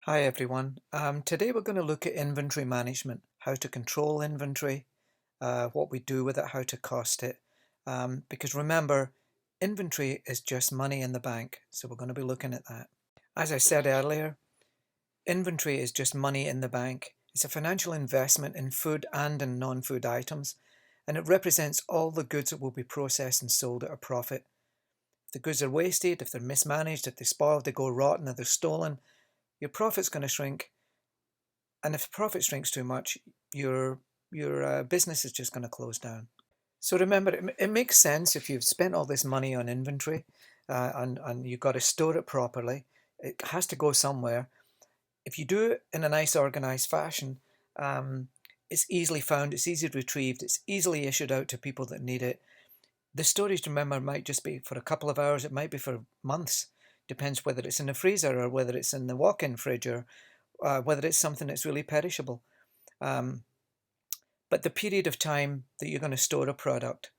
Hi everyone. Today we're going to look at inventory management, how to control inventory, what we do with it, how to cost it. Because remember, inventory is just money in the bank, so we're going to be looking at that. As I said earlier, inventory is just money in the bank. It's a financial investment in food and in non-food items, and it represents all the goods that will be processed and sold at a profit. If the goods are wasted, if they're mismanaged, if they spoil, if they go rotten, if they're stolen, your profit's going to shrink. And if profit shrinks too much, your business is just going to close down. So remember, it makes sense if you've spent all this money on inventory and you've got to store it properly. It has to go somewhere. If you do it in a nice organized fashion, um, it's easily found, it's easily retrieved, it's easily issued out to people that need it. The storage, remember, might just be for a couple of hours, it might be for months. Depends whether it's in the freezer or whether it's in the walk-in fridge or whether it's something that's really perishable. Um, but the period of time that you're going to store a product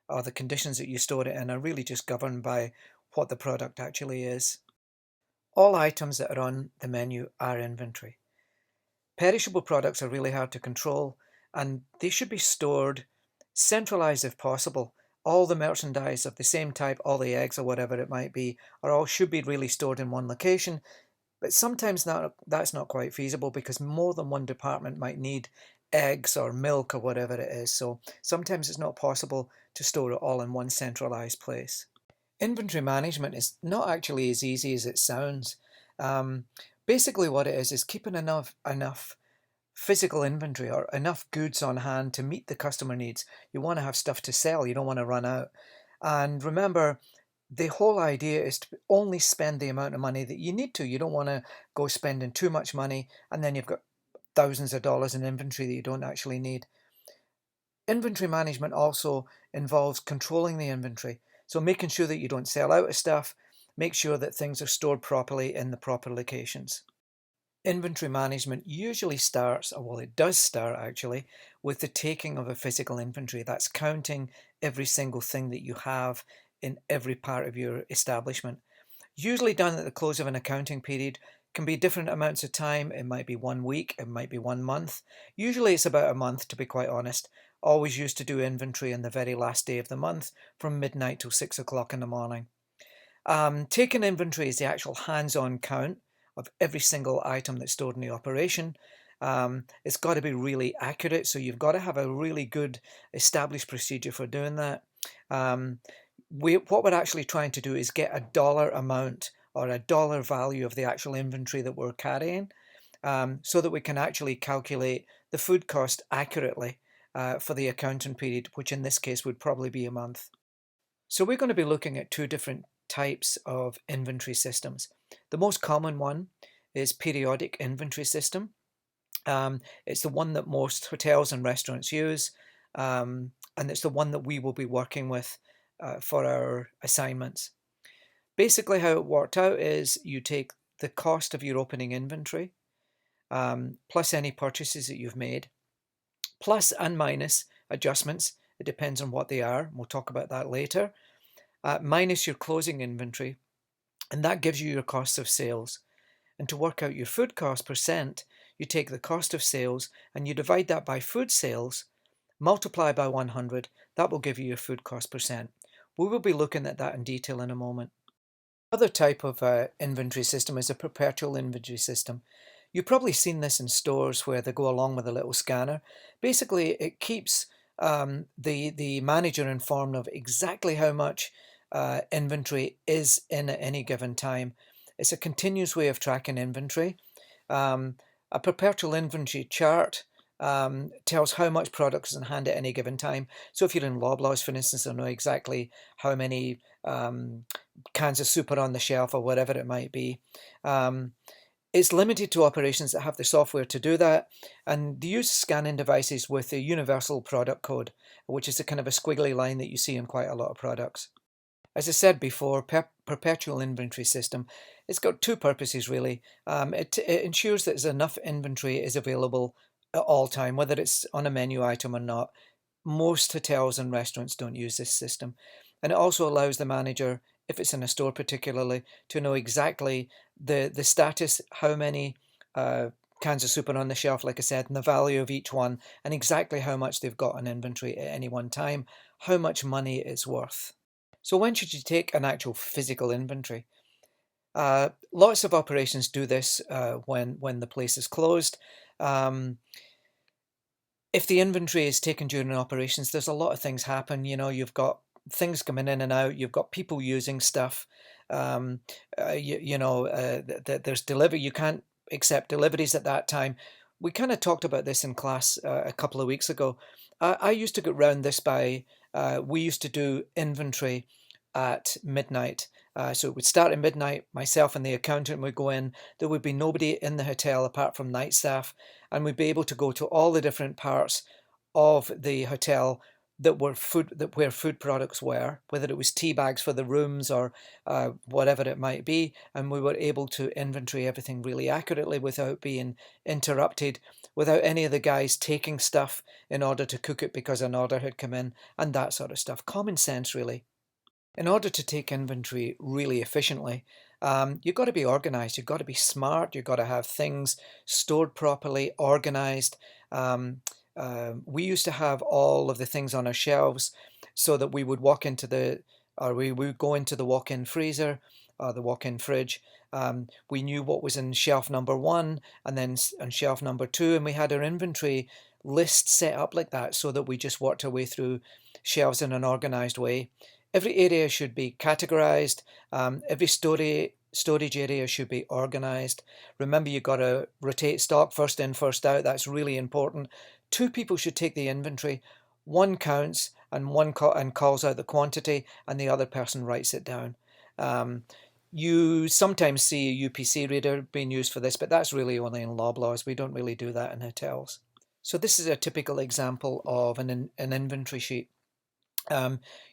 or the conditions that you store it in are really just governed by what the product actually is. All items that are on the menu are inventory. Perishable products are really hard to control and they should be stored centralized if possible. All the merchandise of the same type, all the eggs or whatever it might be, are all should be really stored in one location. But sometimes that's not quite feasible because more than one department might need eggs or milk or whatever it is. So sometimes it's not possible to store it all in one centralized place. Inventory management is not actually as easy as it sounds. Um, Basically, what it is keeping enough physical inventory or enough goods on hand to meet the customer needs. You want to have stuff to sell. You don't want to run out. And remember, the whole idea is to only spend the amount of money that you need to. You don't want to go spending too much money and then you've got thousands of dollars in inventory that you don't actually need. Inventory management also involves controlling the inventory. So making sure that you don't sell out of stuff, make sure that things are stored properly in the proper locations. Inventory management usually starts, or well, it does start actually, with the taking of a physical inventory. That's counting every single thing that you have in every part of your establishment. Usually done at the close of an accounting period, can be different amounts of time. It might be 1 week, it might be 1 month. Usually it's about a month, to be quite honest. Always used to do inventory on the very last day of the month from midnight till 6 o'clock in the morning. Taking inventory is the actual hands-on count of every single item that's stored in the operation. It's got to be really accurate, so you've got to have a really good established procedure for doing that. Um, what we're actually trying to do is get a dollar amount or a dollar value of the actual inventory that we're carrying, so that we can actually calculate the food cost accurately for the accounting period, which in this case would probably be a month. So we're going to be looking at two different types of inventory systems. The most common one is periodic inventory system. It's the one that most hotels and restaurants use, and it's the one that we will be working with for our assignments. Basically, how it worked out is you take the cost of your opening inventory, plus any purchases that you've made, plus and minus adjustments. It depends on what they are. We'll talk about that later. Minus your closing inventory, and that gives you your cost of sales. And to work out your food cost percent, you take the cost of sales and you divide that by food sales, multiply by 100. That will give you your food cost percent. We will be looking at that in detail in a moment. Other type of inventory system is a perpetual inventory system. You've probably seen this in stores where they go along with a little scanner. Basically, it keeps the manager informed of exactly how much inventory is in at any given time. It's a continuous way of tracking inventory. Um, a perpetual inventory chart tells how much product is in hand at any given time. So if you're in Loblaws, for instance, they'll know exactly how many cans of soup are on the shelf or whatever it might be. Um, it's limited to operations that have the software to do that, and they use scanning devices with a universal product code, which is a kind of a squiggly line that you see in quite a lot of products. As I said before, perpetual inventory system, it's got two purposes really. It ensures that there's enough inventory is available at all time, whether it's on a menu item or not. Most hotels and restaurants don't use this system. And it also allows the manager, if it's in a store particularly, to know exactly the status, how many uh, cans of soup are on the shelf, like I said, and the value of each one, and exactly how much they've got in inventory at any one time, how much money it's worth. So when should you take an actual physical inventory? Lots of operations do this when the place is closed. Um, if the inventory is taken during operations, there's a lot of things happen. You know, you've got things coming in and out. You've got people using stuff. There's delivery. You can't accept deliveries at that time. We kind of talked about this in class a couple of weeks ago. I used to get round this by we used to do inventory at midnight. So it would start at midnight. Myself and the accountant would go in. There would be nobody in the hotel apart from night staff, and we'd be able to go to all the different parts of the hotel where food products were, whether it was tea bags for the rooms or whatever it might be, and we were able to inventory everything really accurately without being interrupted, without any of the guys taking stuff in order to cook it because an order had come in, and that sort of stuff. Common sense, really. In order to take inventory really efficiently, you've got to be organized. You've got to be smart. You've got to have things stored properly, organized. We used to have all of the things on our shelves so that we would we would go into the walk-in freezer or the walk-in fridge. We knew what was in shelf number one and then on shelf number two, and we had our inventory list set up like that so that we just worked our way through shelves in an organized way. Every area should be categorized. Every storage area should be organized. Remember, you've got to rotate stock first in, first out. That's really important. Two people should take the inventory. One counts and and calls out the quantity, and the other person writes it down. You sometimes see a UPC reader being used for this, but that's really only in Loblaws. We don't really do that in hotels. So this is a typical example of an inventory sheet.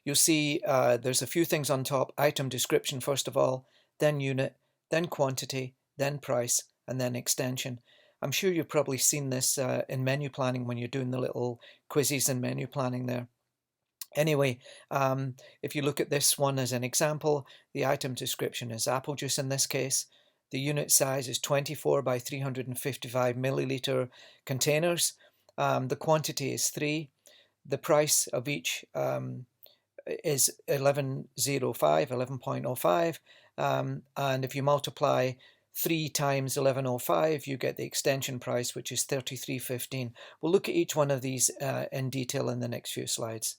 You'll see there's a few things on top. Item description first of all, then unit, then quantity, then price, and then extension. I'm sure you've probably seen this in menu planning when you're doing the little quizzes in menu planning there. Anyway, if you look at this one as an example, the item description is apple juice in this case. The unit size is 24 by 355 milliliter containers. The quantity is 3. The price of each is 11.05, and if you multiply 3 times 11.05, you get the extension price, which is 33.15. We'll look at each one of these in detail in the next few slides.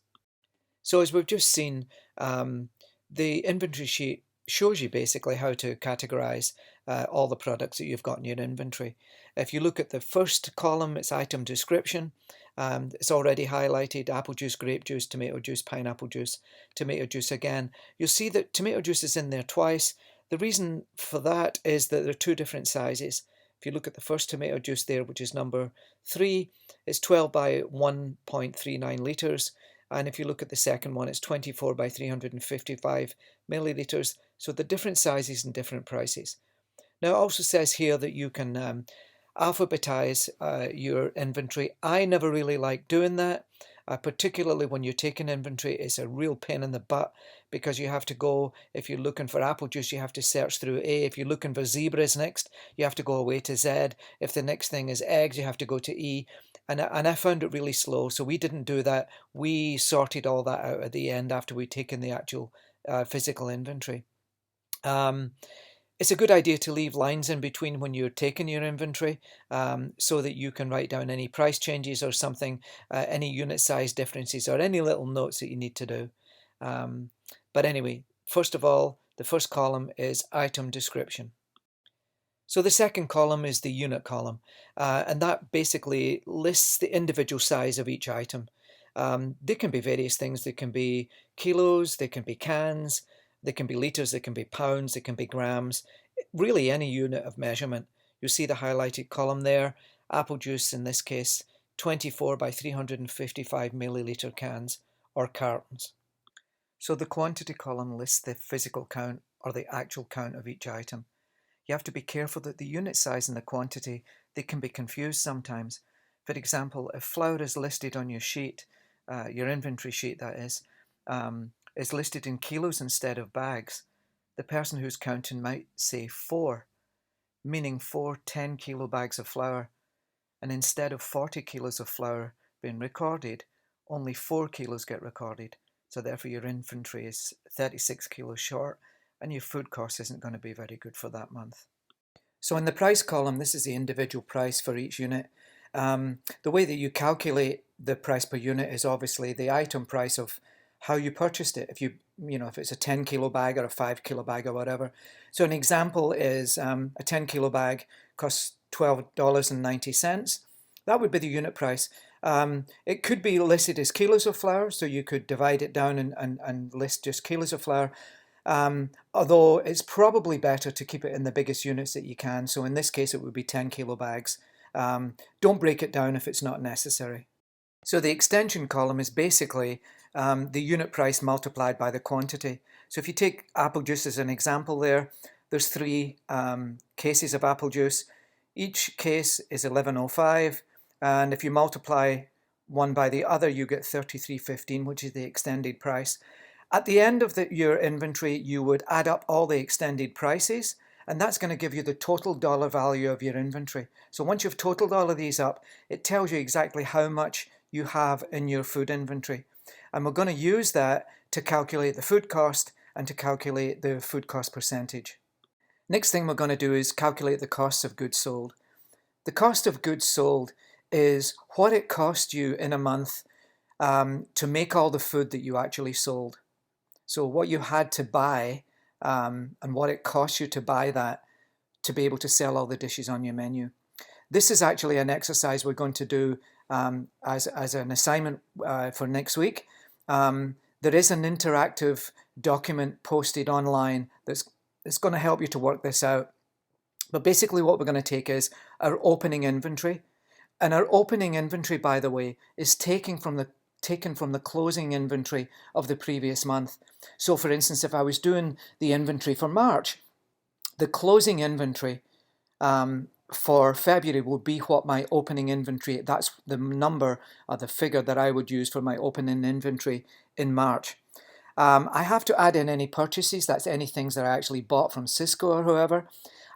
So as we've just seen, the inventory sheet shows you basically how to categorize all the products that you've got in your inventory. If you look at the first column, it's item description. It's already highlighted: apple juice, grape juice, tomato juice, pineapple juice, tomato juice again. You'll see that tomato juice is in there twice. The reason for that is that there are two different sizes. If you look at the first tomato juice there, which is number 3, it's 12 by 1.39 litres. And if you look at the second one, it's 24 by 355 milliliters. So the different sizes and different prices. Now it also says here that you can alphabetize your inventory. I never really like doing that, particularly when you're taking inventory. It's a real pain in the butt because you have to go, if you're looking for apple juice, you have to search through A. If you're looking for zebras next, you have to go away to Z. If the next thing is eggs, you have to go to E. And I found it really slow, so we didn't do that. We sorted all that out at the end after we'd taken the actual physical inventory. It's a good idea to leave lines in between when you're taking your inventory so that you can write down any price changes or something, any unit size differences or any little notes that you need to do. But anyway, first of all, the first column is item description. So the second column is the unit column, and that basically lists the individual size of each item. They can be various things. They can be kilos, they can be cans, they can be litres, they can be pounds, they can be grams, really any unit of measurement. You'll see the highlighted column there. Apple juice, in this case, 24 by 355 milliliter cans or cartons. So the quantity column lists the physical count or the actual count of each item. You have to be careful that the unit size and the quantity, they can be confused sometimes. For example, if flour is listed on your sheet, your inventory sheet that is listed in kilos instead of bags, the person who's counting might say 4. meaning 4 10 kilo bags of flour. And instead of 40 kilos of flour being recorded, only 4 kilos get recorded. So therefore your inventory is 36 kilos short and your food cost isn't going to be very good for that month. So in the price column, this is the individual price for each unit. The way that you calculate the price per unit is obviously the item price of how you purchased it. If it's a 10 kilo bag or a 5 kilo bag or whatever. So an example is a 10 kilo bag costs $12.90. That would be the unit price. It could be listed as kilos of flour, so you could divide it down and list just kilos of flour. Although it's probably better to keep it in the biggest units that you can. So in this case, it would be 10 kilo bags. Don't break it down if it's not necessary. So the extension column is basically the unit price multiplied by the quantity. So if you take apple juice as an example there's 3 cases of apple juice. Each case is $11.05, and if you multiply one by the other, you get $33.15, which is the extended price. At the end of your inventory, you would add up all the extended prices, and that's going to give you the total dollar value of your inventory. So once you've totaled all of these up, it tells you exactly how much you have in your food inventory. And we're going to use that to calculate the food cost and to calculate the food cost percentage. Next thing we're going to do is calculate the cost of goods sold. The cost of goods sold is what it cost you in a month to make all the food that you actually sold. So what you had to buy and what it cost you to buy that to be able to sell all the dishes on your menu. This is actually an exercise we're going to do as an assignment for next week. There is an interactive document posted online that's going to help you to work this out. But basically what we're going to take is our opening inventory. And our opening inventory, by the way, is taken from the closing inventory of the previous month. So for instance, if I was doing the inventory for March, the closing inventory for February will be what my opening inventory, that's the number or the figure that I would use for my opening inventory in March. I have to add in any purchases, that's any things that I actually bought from Cisco or whoever.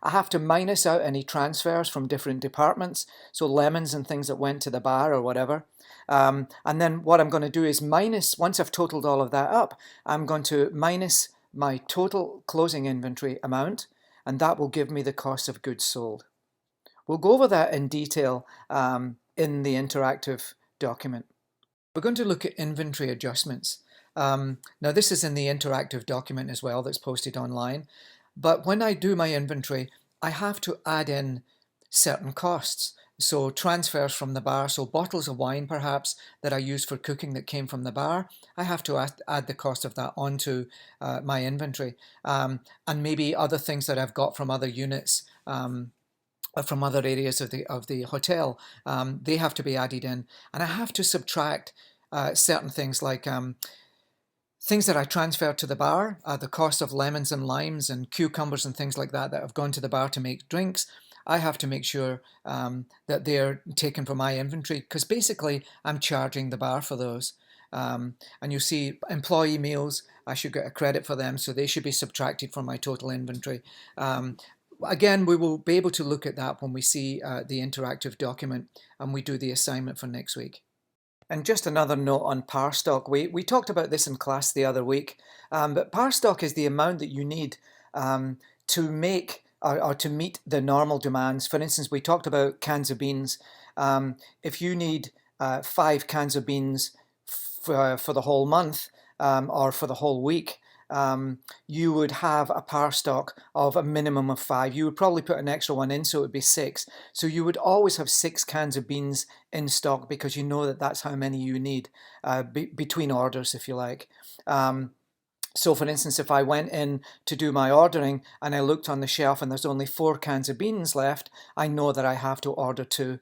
I have to minus out any transfers from different departments, so lemons and things that went to the bar or whatever. And then what I'm going to do is once I've totaled all of that up, I'm going to minus my total closing inventory amount, and that will give me the cost of goods sold. We'll go over that in detail in the interactive document. We're going to look at inventory adjustments. Now this is in the interactive document as well that's posted online. But when I do my inventory, I have to add in certain costs. So transfers from the bar, so bottles of wine perhaps that I use for cooking that came from the bar, I have to add the cost of that onto my inventory. And maybe other things that I've got from other units, from other areas of the hotel, they have to be added in. And I have to subtract certain things like things that I transferred to the bar, the cost of lemons and limes and cucumbers and things like that have gone to the bar to make drinks. I have to make sure that they're taken from my inventory because basically I'm charging the bar for those. And you see employee meals, I should get a credit for them, so they should be subtracted from my total inventory. Again, we will be able to look at that when we see the interactive document and we do the assignment for next week. And just another note on par stock. We talked about this in class the other week, but par stock is the amount that you need to make or to meet the normal demands. For instance, we talked about cans of beans. If you need 5 cans of beans for the whole month or for the whole week, you would have a par stock of a minimum of 5. You would probably put an extra one in, so it would be 6. So you would always have 6 cans of beans in stock because you know that that's how many you need between orders, if you like. So for instance, if I went in to do my ordering and I looked on the shelf and there's only 4 cans of beans left, I know that I have to order 2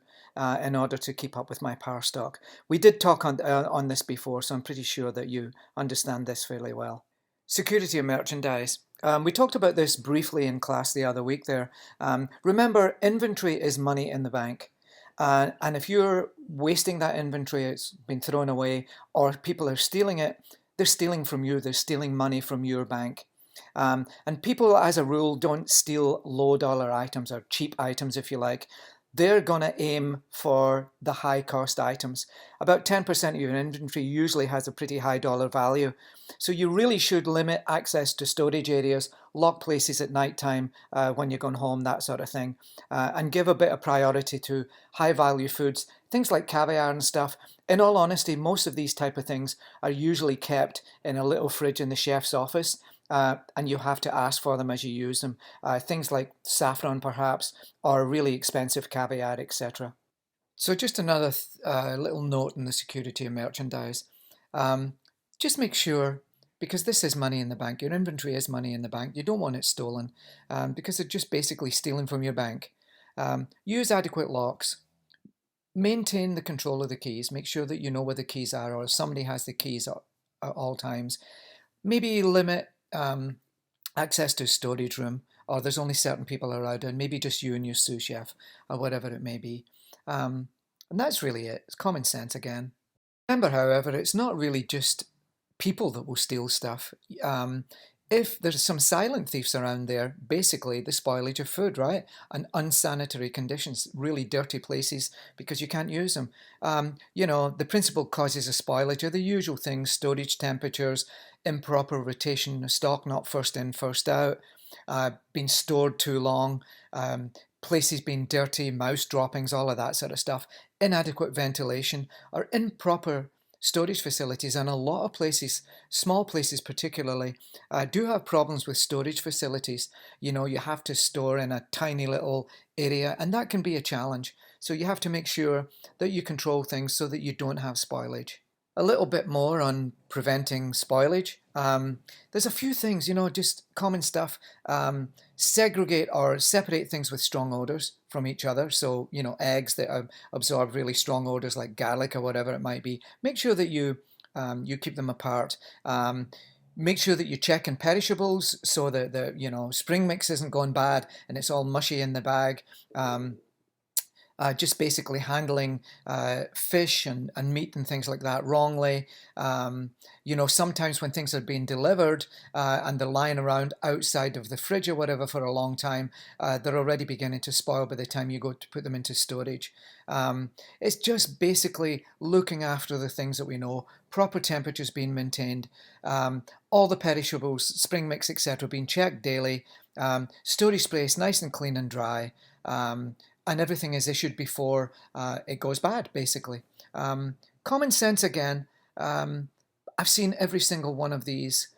in order to keep up with my par stock. We did talk on this before, so I'm pretty sure that you understand this fairly well. Security of merchandise. We talked about this briefly in class the other week there. Remember, inventory is money in the bank. And if you're wasting that inventory, it's been thrown away, or people are stealing it, they're stealing from you, they're stealing money from your bank. And people, as a rule, don't steal low dollar items or cheap items, if you like. They're going to aim for the high cost items. About 10% of your inventory usually has a pretty high dollar value. So you really should limit access to storage areas, lock places at night time when you're going home, that sort of thing, and give a bit of priority to high value foods, things like caviar and stuff. In all honesty, most of these type of things are usually kept in a little fridge in the chef's office. And you have to ask for them as you use them. Things like saffron, perhaps, or really expensive caviar, etc. So just another little note on the security of merchandise. Um, just make sure, because this is money in the bank, your inventory is money in the bank, you don't want it stolen because they're just basically stealing from your bank. Use adequate locks. Maintain the control of the keys. Make sure that you know where the keys are, or somebody has the keys at all times. Maybe limit access to storage room, or there's only certain people around, and maybe just you and your sous chef, or whatever it may be. And that's really it. It's common sense again. Remember, however, it's not really just people that will steal stuff. If there's some silent thieves around there, basically the spoilage of food, right? And unsanitary conditions, really dirty places because you can't use them. The principal causes of spoilage are the usual things: storage temperatures, improper rotation of stock, not first in, first out, being stored too long, places being dirty, mouse droppings, all of that sort of stuff, inadequate ventilation, or improper storage facilities. And a lot of places, small places particularly, do have problems with storage facilities. You have to store in a tiny little area, and that can be a challenge. So you have to make sure that you control things so that you don't have spoilage. A little bit more on preventing spoilage. There's a few things, just common stuff. Segregate or separate things with strong odors from each other. So, eggs that absorb really strong odors like garlic or whatever it might be. Make sure that you keep them apart. Make sure that you check in perishables so that the spring mix isn't gone bad and it's all mushy in the bag. Just basically handling fish and meat and things like that wrongly. Sometimes when things are being delivered and they're lying around outside of the fridge or whatever for a long time, they're already beginning to spoil by the time you go to put them into storage. It's just basically looking after the things that we know, proper temperatures being maintained, all the perishables, spring mix, etc., being checked daily, storage space nice and clean and dry. And everything is issued before it goes bad, basically. Common sense again. I've seen every single one of these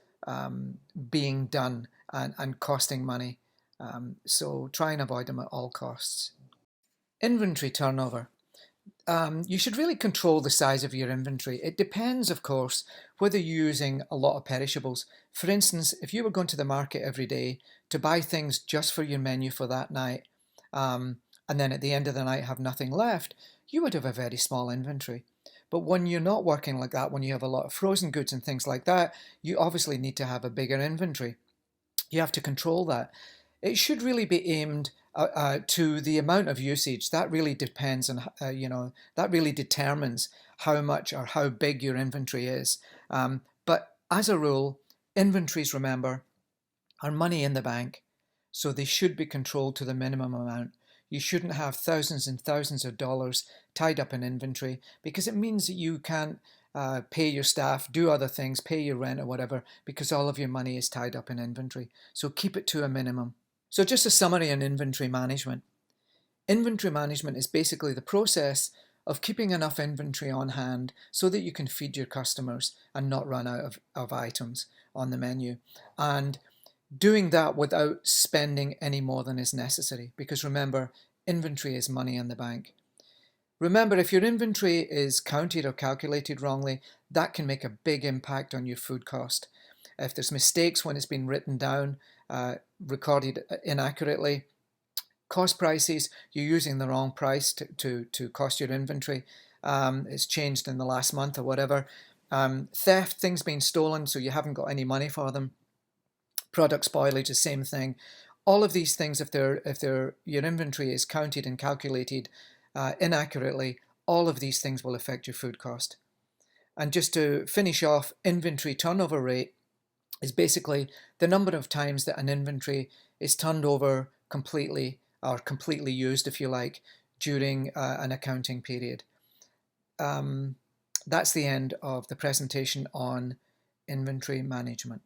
being done and costing money. So try and avoid them at all costs. Inventory turnover. You should really control the size of your inventory. It depends, of course, whether you're using a lot of perishables. For instance, if you were going to the market every day to buy things just for your menu for that night, and then at the end of the night have nothing left, you would have a very small inventory. But when you're not working like that, when you have a lot of frozen goods and things like that, you obviously need to have a bigger inventory. You have to control that. It should really be aimed to the amount of usage. That really depends on, that really determines how much or how big your inventory is. But as a rule, inventories, remember, are money in the bank. So they should be controlled to the minimum amount. You shouldn't have thousands and thousands of dollars tied up in inventory because it means that you can't pay your staff, do other things, pay your rent or whatever, because all of your money is tied up in inventory. So keep it to a minimum. So just a summary on inventory management. Inventory management is basically the process of keeping enough inventory on hand so that you can feed your customers and not run out of items on the menu. And doing that without spending any more than is necessary, because remember, inventory is money in the bank. Remember, if your inventory is counted or calculated wrongly, that can make a big impact on your food cost. If there's mistakes when it's been written down, recorded inaccurately, cost prices, you're using the wrong price to cost your inventory, it's changed in the last month or whatever, theft, things being stolen so you haven't got any money for them, product spoilage, the same thing. All of these things, if your inventory is counted and calculated inaccurately, all of these things will affect your food cost. And just to finish off, inventory turnover rate is basically the number of times that an inventory is turned over completely, or completely used, if you like, during an accounting period. That's the end of the presentation on inventory management.